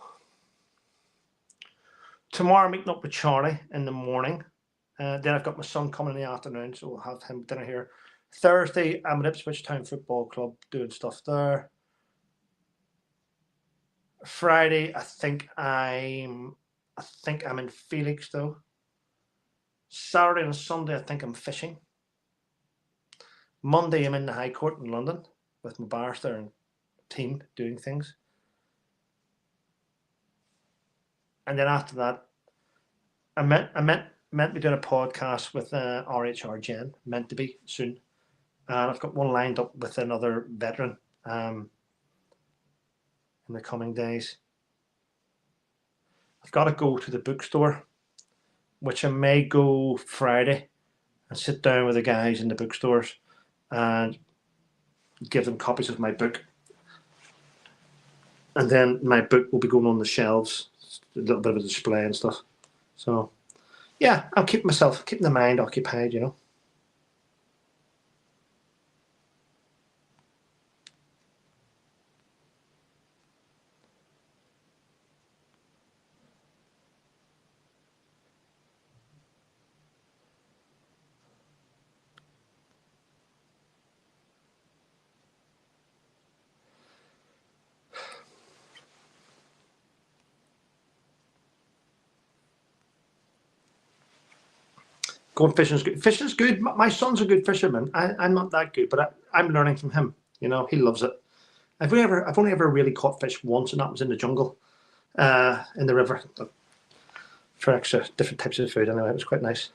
I'm meeting up with Charlie in the morning. Then I've got my son coming in the afternoon, so we'll have him dinner here. Thursday, I'm at Ipswich Town Football Club doing stuff there. Friday, I think I'm in Felixstowe. Saturday and Sunday, I think I'm fishing. Monday, I'm in the High Court in London with my barrister and team doing things. And then after that, I meant to be doing a podcast with RHR Jen, meant to be soon. And I've got one lined up with another veteran in the coming days. I've got to go to the bookstore, which I may go Friday and sit down with the guys in the bookstores and give them copies of my book. And then my book will be going on the shelves, a little bit of a display and stuff. So, yeah, I'll keep keeping the mind occupied, you know. Going fishing's good. Fishing's good. My son's a good fisherman. I'm not that good, but I'm learning from him. You know, he loves it. I've only ever really caught fish once, and that was in the jungle, in the river, for extra different types of food. Anyway, it was quite nice.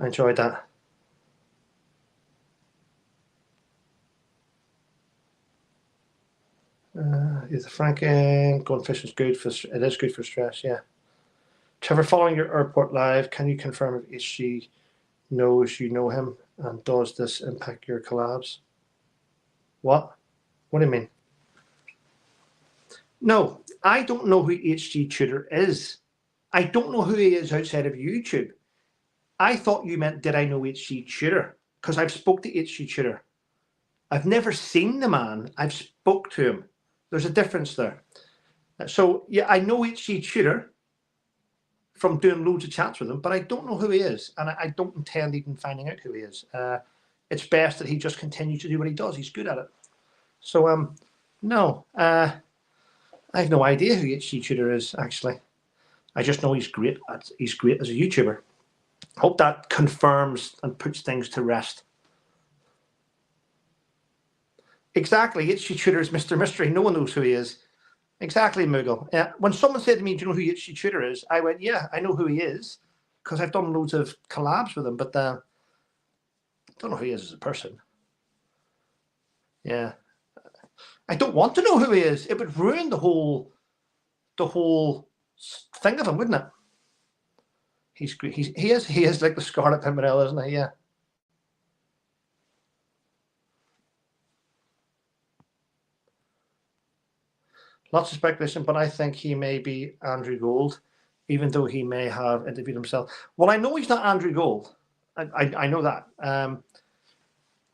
I enjoyed that. Is the Franken going fishing's good for it is good for stress, yeah. Trevor, following your airport live, can you confirm if HG knows you know him, and does this impact your collabs? What? What do you mean? No, I don't know who HG Tudor is. I don't know who he is outside of YouTube. I thought you meant, did I know HG Tudor? Because I've spoke to HG Tudor. I've never seen the man. I've spoke to him. There's a difference there. So, yeah, I know HG Tudor from doing loads of chats with him, but I don't know who he is, and I don't intend even finding out who he is. It's best that he just continues to do what he does. He's good at it. So, no, I have no idea who HG Tudor is, actually. I just know he's great. He's great as a YouTuber. Hope that confirms and puts things to rest. Exactly, HG Tudor is Mr. Mystery. No one knows who he is. Exactly, Moogle. When someone said to me, do you know who HG Tudor is? I went, yeah, I know who he is, because I've done loads of collabs with him, but I don't know who he is as a person. Yeah. I don't want to know who he is. It would ruin the whole thing of him, wouldn't it? He's great. He is like the Scarlet Pimpernel, isn't he? Yeah. Lots of speculation, but I think he may be Andrew Gold, even though he may have interviewed himself. Well, I know he's not Andrew Gold. I know that. I'm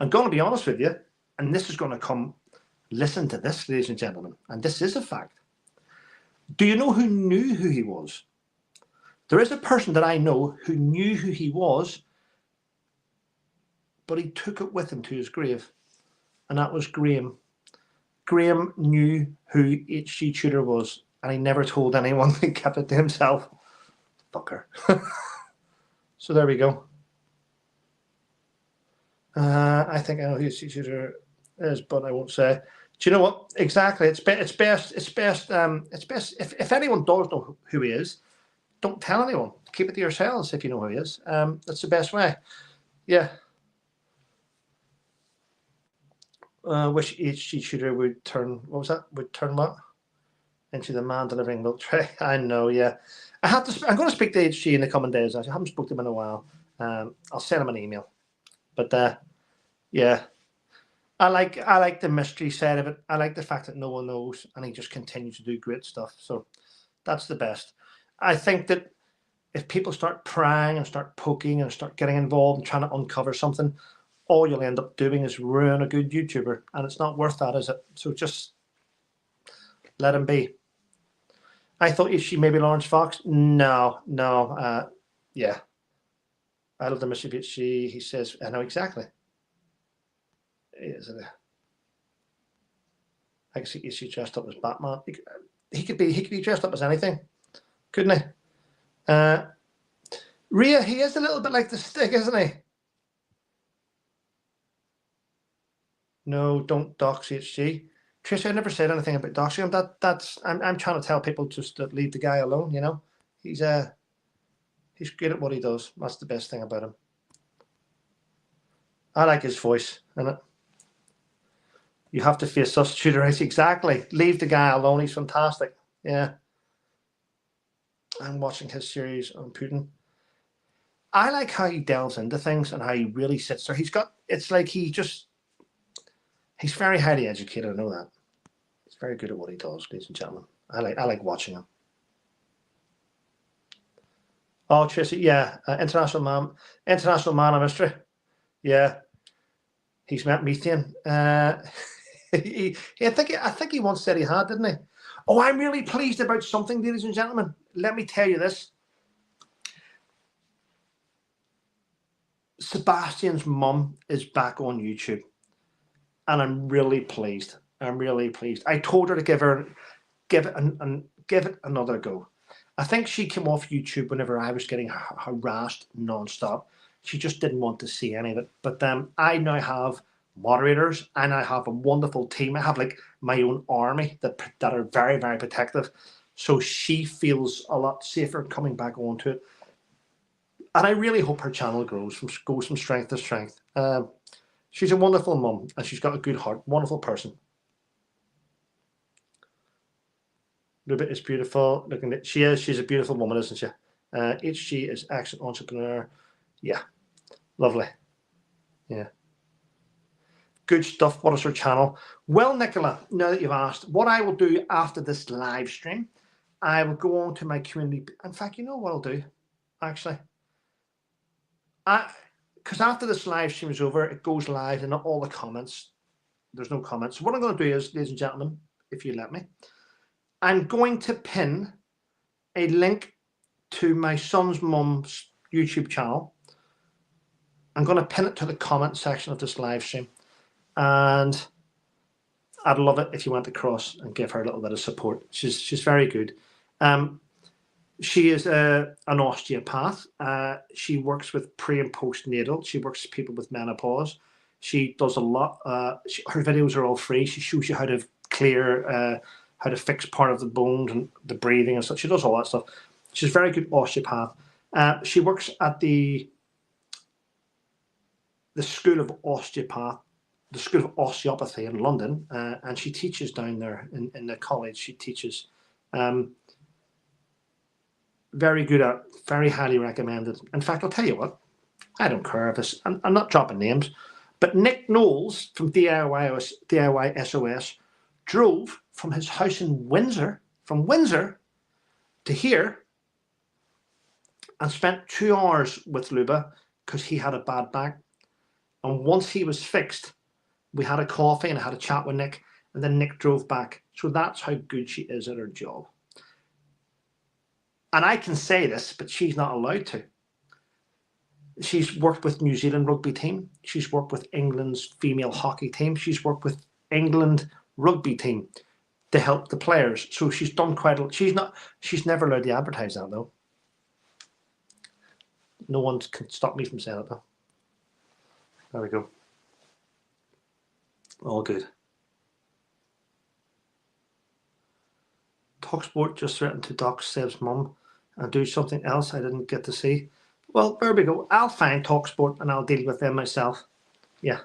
going to be honest with you, and this is going to come. Listen to this, ladies and gentlemen, and this is a fact. Do you know who knew who he was? There is a person that I know who knew who he was, but he took it with him to his grave, and that was Graham. Graham knew who HG Tudor was, and he never told anyone. He kept it to himself. Fucker. So there we go. I think I know who HG Tudor is, but I won't say. Do you know what? Exactly. It's best. If anyone does know who he is, don't tell anyone. Keep it to yourselves if you know who he is. That's the best way. Yeah. Wish HG Tudor would turn, what was that? Would turn what? Into the man delivering milk tray. I know, yeah. I'm going to speak to HG in the coming days. I haven't spoken to him in a while. I'll send him an email. But yeah, I like the mystery side of it. I like the fact that no one knows, and he just continues to do great stuff. So that's the best. I think that if people start prying and start poking and start getting involved and trying to uncover something, all you'll end up doing is ruin a good YouTuber, and it's not worth that, is it? So just let him be. I thought, is she maybe Lawrence Fox? No. Yeah. I love the mystery bit. He says, I know exactly. Is it? I can see she dressed up as Batman. He could be dressed up as anything, couldn't he? Rhea, he is a little bit like the Stick, isn't he? No, don't dox HG. Tricia, I never said anything about doxing him. I'm trying to tell people just to leave the guy alone. You know, he's great at what he does. That's the best thing about him. I like his voice, innit? You have to face us, Tudor. Exactly. Leave the guy alone. He's fantastic. Yeah. I'm watching his series on Putin. I like how he delves into things and how he really sits there. It's like He's very highly educated, I know that. He's very good at what he does, ladies and gentlemen. I like watching him. Oh, Tracy, yeah, international man of mystery. Yeah, he's met methane. I think he once said he had, didn't he? Oh, I'm really pleased about something, ladies and gentlemen. Let me tell you this. Sebastian's mum is back on YouTube, and I'm really pleased. I'm really pleased. I told her to give it another go. I think she came off YouTube whenever I was getting harassed nonstop. She just didn't want to see any of it. But I now have moderators, and I have a wonderful team. I have like my own army that are very, very protective. So she feels a lot safer coming back onto it. And I really hope her channel goes from strength to strength. She's a wonderful mum, and she's got a good heart. Wonderful person. Ruby is beautiful. Looking at she's a beautiful woman, isn't she? HG is excellent entrepreneur. Yeah, lovely. Yeah, good stuff. What is her channel? Well, Nicola, now that you've asked, what I will do after this live stream, I will go on to my community. In fact, you know what I'll do, actually. Because after this live stream is over, it goes live and not all the comments. There's no comments. So what I'm going to do is, ladies and gentlemen, if you let me, I'm going to pin a link to my son's mum's YouTube channel. I'm going to pin it to the comment section of this live stream. And I'd love it if you went across and give her a little bit of support. She's very good. She is an osteopath. She works with pre and postnatal. She works with people with menopause. She does a lot. Her videos are all free. She shows you how to clear, how to fix part of the bones and the breathing and stuff. She does all that stuff. She's a very good osteopath. She works at the School of Osteopathy in London, and she teaches down there in the college. She teaches. Very good at, very highly recommended. In fact, I'll tell you what, I don't care if this, I'm not dropping names, but Nick Knowles from DIY SOS drove from his house in Windsor, from Windsor to here, and spent 2 hours with Luba because he had a bad back. And once he was fixed, we had a coffee and I had a chat with Nick, and then Nick drove back. So that's how good she is at her job. And I can say this, but she's not allowed to. She's worked with New Zealand rugby team. She's worked with England's female hockey team. She's worked with England rugby team to help the players. So she's done quite a lot. She's never allowed to advertise that though. No one can stop me from saying it though. There we go. All good. Talksport just threatened to dox Seb's mum and do something else I didn't get to see. Well, there we go. I'll find Talksport and I'll deal with them myself. Yeah.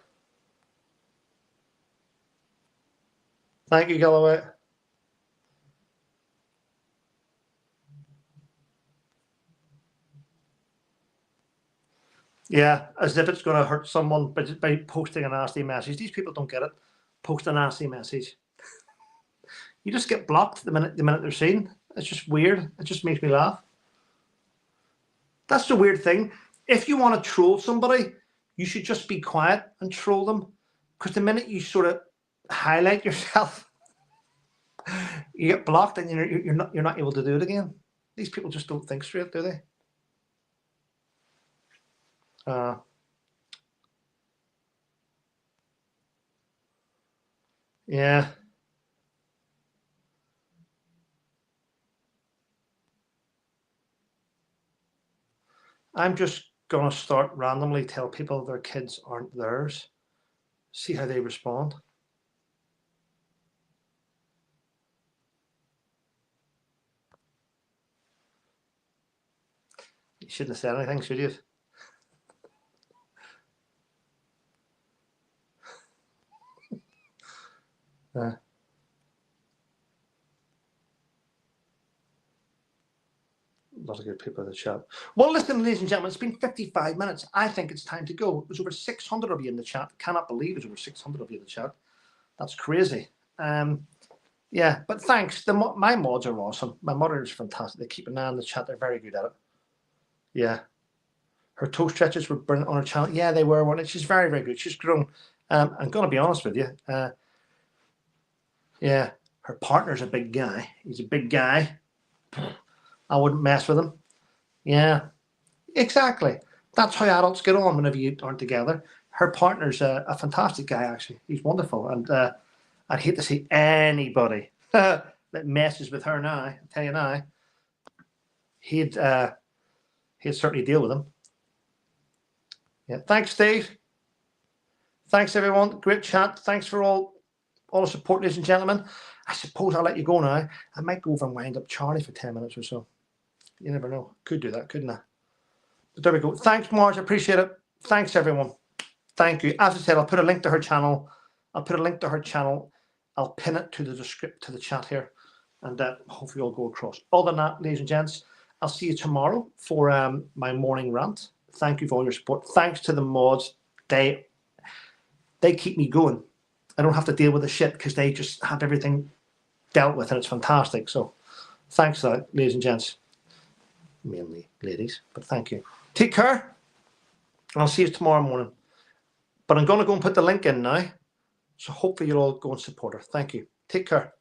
Thank you, Galloway. Yeah, as if it's going to hurt someone by posting a nasty message. These people don't get it. Post a nasty message. You just get blocked the minute they're seen. It's just weird. It just makes me laugh. That's the weird thing. If you want to troll somebody, you should just be quiet and troll them. Because the minute you sort of highlight yourself, you get blocked and you're not able to do it again. These people just don't think straight, do they? Yeah. I'm just going to start randomly tell people their kids aren't theirs. See how they respond. You shouldn't have said anything, should you? A lot of good people in the chat. Well, listen, ladies and gentlemen, it's been 55 minutes. I think it's time to go. There's over 600 of you in the chat. Cannot believe there's over 600 of you in the chat. That's crazy. Yeah, but thanks. My mods are awesome. My mother is fantastic. They keep an eye on the chat. They're very good at it. Yeah. Her toe stretches were brilliant on her channel. Yeah, they were. One. She's very, very good. She's grown. I'm going to be honest with you. Yeah, her partner's a big guy. He's a big guy. I wouldn't mess with him. Yeah, exactly. That's how adults get on whenever you aren't together. Her partner's a fantastic guy, actually. He's wonderful. And I'd hate to see anybody that messes with her now. I tell you now, he'd certainly deal with him. Yeah. Thanks, Steve. Thanks, everyone. Great chat. Thanks for all the support, ladies and gentlemen. I suppose I'll let you go now. I might go over and wind up Charlie for 10 minutes or so. You never know. Could do that, couldn't I? But there we go. Thanks, Marge. I appreciate it. Thanks, everyone. Thank you. As I said, I'll put a link to her channel. I'll pin it to the chat here, and hopefully you'll go across. Other than that, ladies and gents, I'll see you tomorrow for my morning rant. Thank you for all your support. Thanks to the mods. They keep me going. I don't have to deal with the shit because they just have everything dealt with, and it's fantastic. So thanks for that, ladies and gents. Mainly ladies, but thank you. Take care, and I'll see you tomorrow morning. But I'm going to go and put the link in now, so hopefully you'll all go and support her. Thank you. Take care.